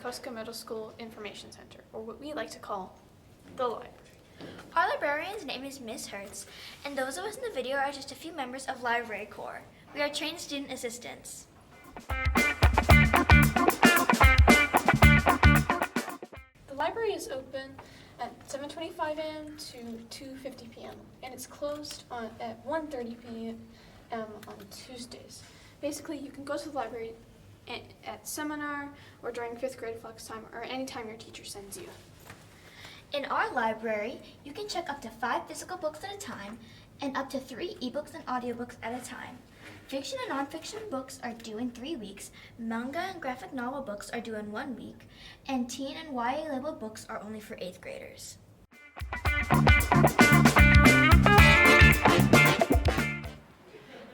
Yokosuka Middle School Information Center, or what we like to call the library. Our librarian's name is Miss Hertz, and those of us in the video are just a few members of Library Corps. We are trained student assistants. The library is open at 7:25 a.m. to 2:50 p.m. and it's closed at 1:30 p.m. on Tuesdays. Basically, you can go to the library at seminar or during 5th grade flex time or anytime your teacher sends you. In our library, you can check up to 5 physical books at a time and up to 3 ebooks and audiobooks at a time. Fiction and nonfiction books are due in 3 weeks, manga and graphic novel books are due in 1 week, and teen and YA labeled books are only for 8th graders.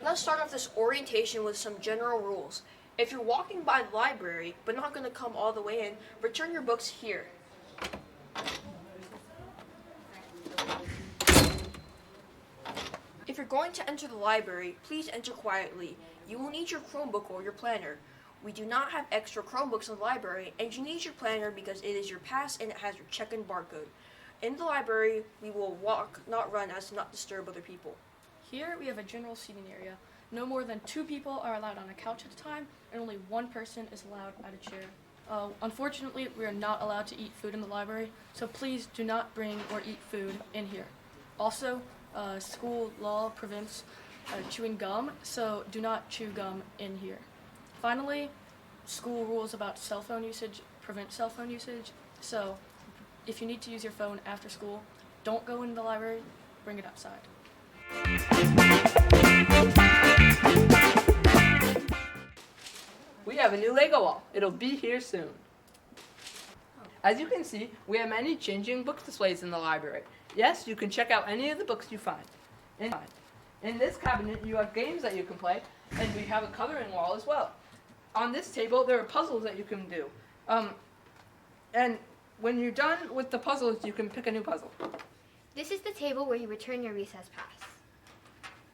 Let's start off this orientation with some general rules. If you're walking by the library but not going to come all the way in, return your books here. If you're going to enter the library, please enter quietly. You will need your Chromebook or your planner. We do not have extra Chromebooks in the library, and you need your planner because it is your pass and it has your check-in barcode. In the library, we will walk, not run, as to not disturb other people. Here we have a general seating area. No more than 2 people are allowed on a couch at a time, and only 1 person is allowed at a chair. Unfortunately, we are not allowed to eat food in the library, so please do not bring or eat food in here. Also, school law prevents chewing gum, so do not chew gum in here. Finally, school rules about cell phone usage prevent cell phone usage, so if you need to use your phone after school, don't go into the library, bring it outside. We have a new Lego wall. It'll be here soon. As you can see, we have many changing book displays in the library. Yes, you can check out any of the books you find. In this cabinet, you have games that you can play, and we have a coloring wall as well. On this table, there are puzzles that you can do. And when you're done with the puzzles, you can pick a new puzzle. This is the table where you return your recess pass.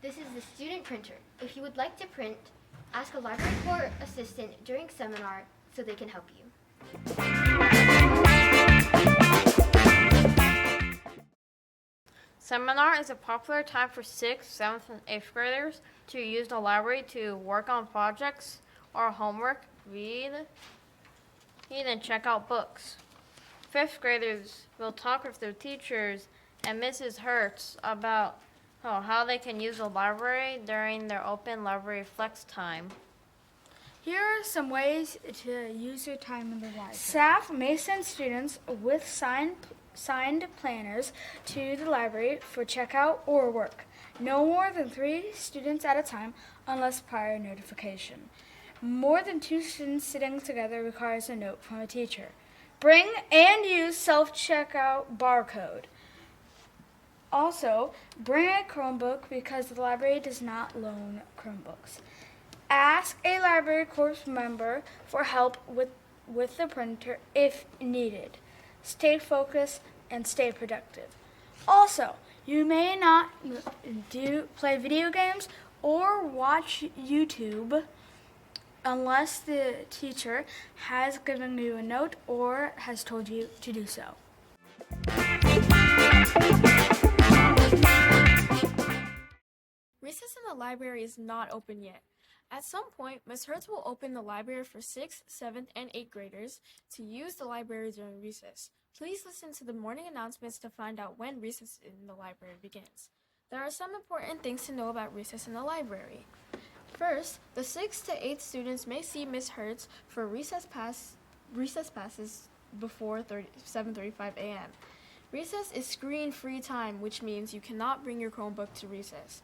This is the student printer. If you would like to print, ask a library corps assistant during seminar so they can help you. Seminar is a popular time for 6th, 7th, and 8th graders to use the library to work on projects or homework, read, and check out books. 5th graders will talk with their teachers and Mrs. Hertz about how they can use the library during their open library flex time. Here are some ways to use your time in the library. Staff may send students with signed planners to the library for checkout or work. No more than 3 students at a time unless prior notification. More than 2 students sitting together requires a note from a teacher. Bring and use self-checkout barcode. Also, bring a Chromebook because the library does not loan Chromebooks. Ask a library corps member for help with the printer if needed. Stay focused and stay productive. Also, you may not play video games or watch YouTube unless the teacher has given you a note or has told you to do so. Recess in the library is not open yet. At some point, Ms. Hertz will open the library for 6th, 7th, and 8th graders to use the library during recess. Please listen to the morning announcements to find out when recess in the library begins. There are some important things to know about recess in the library. First, the 6th to 8th students may see Ms. Hertz for recess passes before 7:35 a.m. Recess is screen-free time, which means you cannot bring your Chromebook to recess.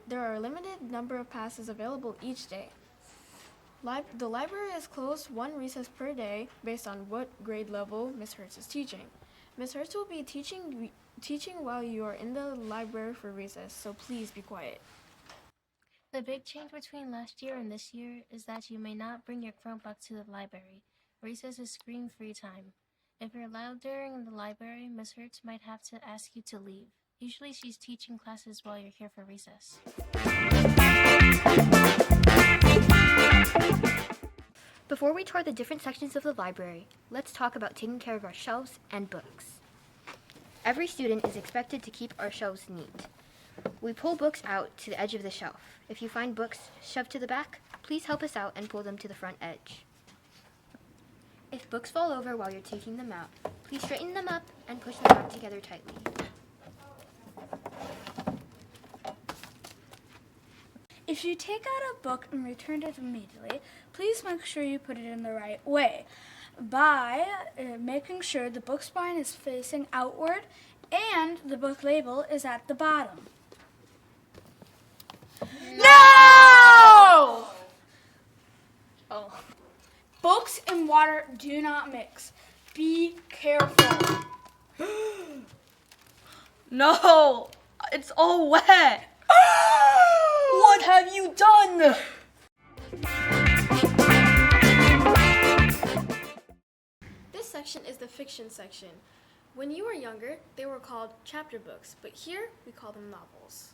There are a limited number of passes available each day. The library is closed 1 recess per day based on what grade level Ms. Hertz is teaching. Ms. Hertz will be teaching while you are in the library for recess, so please be quiet. The big change between last year and this year is that you may not bring your Chromebook to the library. Recess is screen-free time. If you're loud during the library, Ms. Hertz might have to ask you to leave. Usually she's teaching classes while you're here for recess. Before we tour the different sections of the library, let's talk about taking care of our shelves and books. Every student is expected to keep our shelves neat. We pull books out to the edge of the shelf. If you find books shoved to the back, please help us out and pull them to the front edge. If books fall over while you're taking them out, please straighten them up and push them back together tightly. If you take out a book and return it immediately, please make sure you put it in the right way by making sure the book spine is facing outward and the book label is at the bottom. No! Oh. Books and water do not mix. Be careful. No! It's all wet! What have you done? This section is the fiction section. When you were younger, they were called chapter books, but here we call them novels.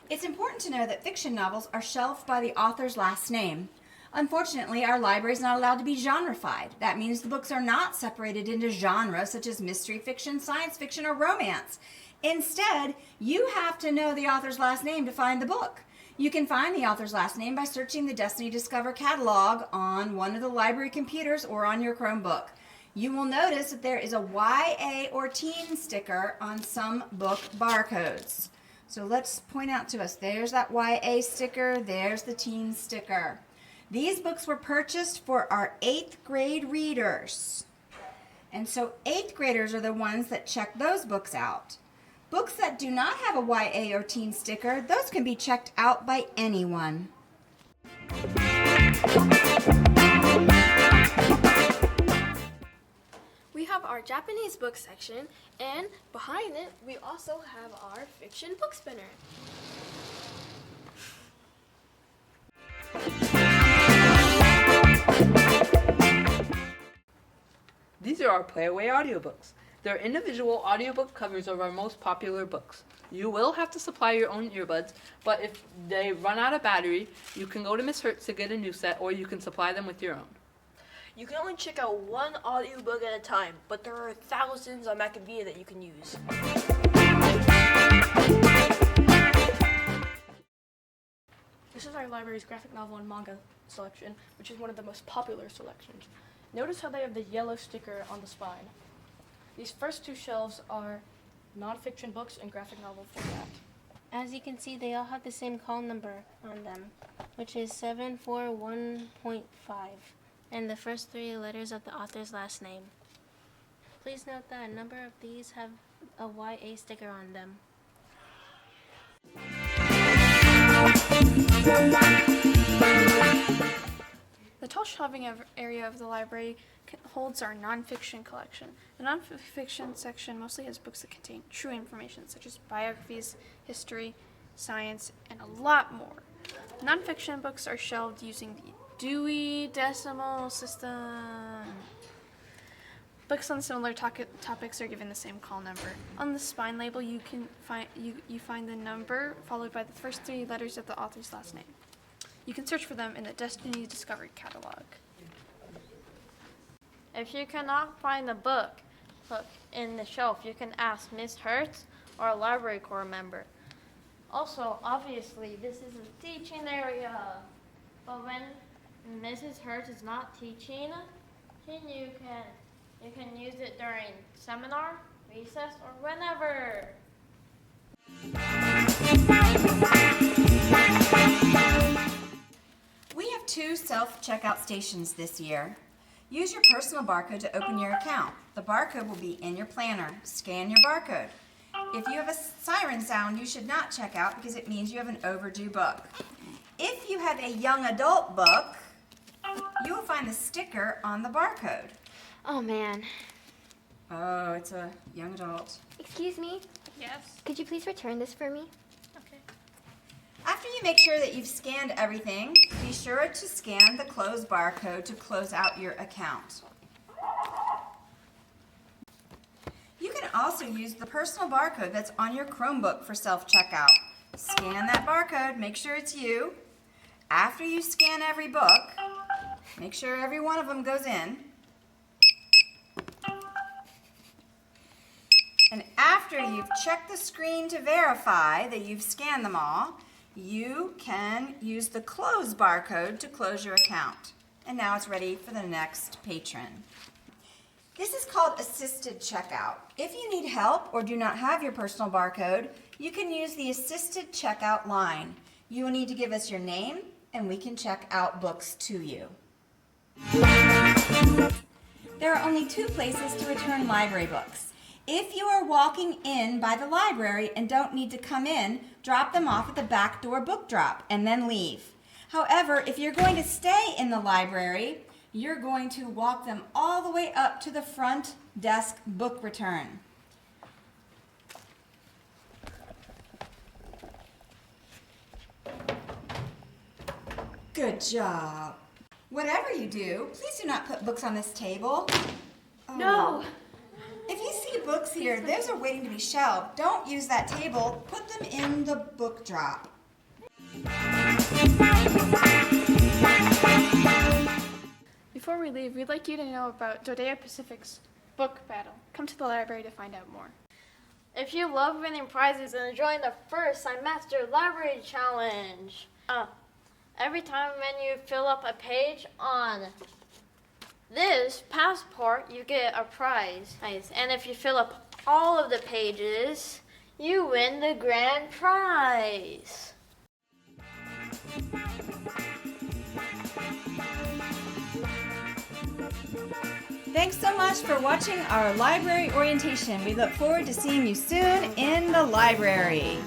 It's important to know that fiction novels are shelved by the author's last name. Unfortunately, our library is not allowed to be genreified. That means the books are not separated into genres such as mystery fiction, science fiction, or romance. Instead, you have to know the author's last name to find the book. You can find the author's last name by searching the Destiny Discover catalog on one of the library computers or on your Chromebook. You will notice that there is a YA or teen sticker on some book barcodes. So let's point out to us, there's that YA sticker, there's the teen sticker. These books were purchased for our 8th grade readers. And so 8th graders are the ones that check those books out. Books that do not have a YA or teen sticker, those can be checked out by anyone. We have our Japanese book section, and behind it, we also have our fiction book spinner. These are our Playaway audiobooks. They're individual audiobook covers of our most popular books. You will have to supply your own earbuds, but if they run out of battery, you can go to Miss Hertz to get a new set, or you can supply them with your own. You can only check out one audiobook at a time, but there are thousands on Macavia that you can use. This is our library's graphic novel and manga selection, which is one of the most popular selections. Notice how they have the yellow sticker on the spine. These first two shelves are nonfiction books in graphic novel format. As you can see, they all have the same call number on them, which is 741.5, and the first 3 letters of the author's last name. Please note that a number of these have a YA sticker on them. The tall shelving area of the library holds our nonfiction collection. The nonfiction section mostly has books that contain true information, such as biographies, history, science, and a lot more. Nonfiction books are shelved using the Dewey Decimal System. Books on similar topics are given the same call number. On the spine label, you can find the number followed by the first 3 letters of the author's last name. You can search for them in the Destiny Discover catalog. If you cannot find the book in the shelf, you can ask Miss Hertz or a library corps member. Also, obviously, this is a teaching area, but when Mrs. Hertz is not teaching, you can use it during seminar, recess, or whenever. We have 2 self-checkout stations this year. Use your personal barcode to open your account. The barcode will be in your planner. Scan your barcode. If you have a siren sound, you should not check out because it means you have an overdue book. If you have a young adult book, you will find the sticker on the barcode. Oh man. Oh, it's a young adult. Excuse me, Yes. could you please return this for me? Okay. After you make sure that you've scanned everything, be sure to scan the close barcode to close out your account. You can also use the personal barcode that's on your Chromebook for self-checkout. Scan that barcode, make sure it's you. After you scan every book, Make sure every one of them goes in. And after you've checked the screen to verify that you've scanned them all, you can use the close barcode to close your account. And now it's ready for the next patron. This is called assisted checkout. If you need help or do not have your personal barcode, you can use the assisted checkout line. You will need to give us your name and we can check out books to you. There are only 2 places to return library books. If you are walking in by the library and don't need to come in, drop them off at the back door book drop and then leave. However, if you're going to stay in the library, you're going to walk them all the way up to the front desk book return. Good job. Whatever you do, please do not put books on this table. Oh. No! If you see books here, those are waiting to be shelved. Don't use that table. Put them in the book drop. Before we leave, we'd like you to know about Dodea Pacific's book battle. Come to the library to find out more. If you love winning prizes and enjoying the first Semester Library Challenge, every time when you fill up a page on this passport, you get a prize. And if you fill up all of the pages, you win the grand prize. Thanks so much for watching our library orientation. We look forward to seeing you soon in the library.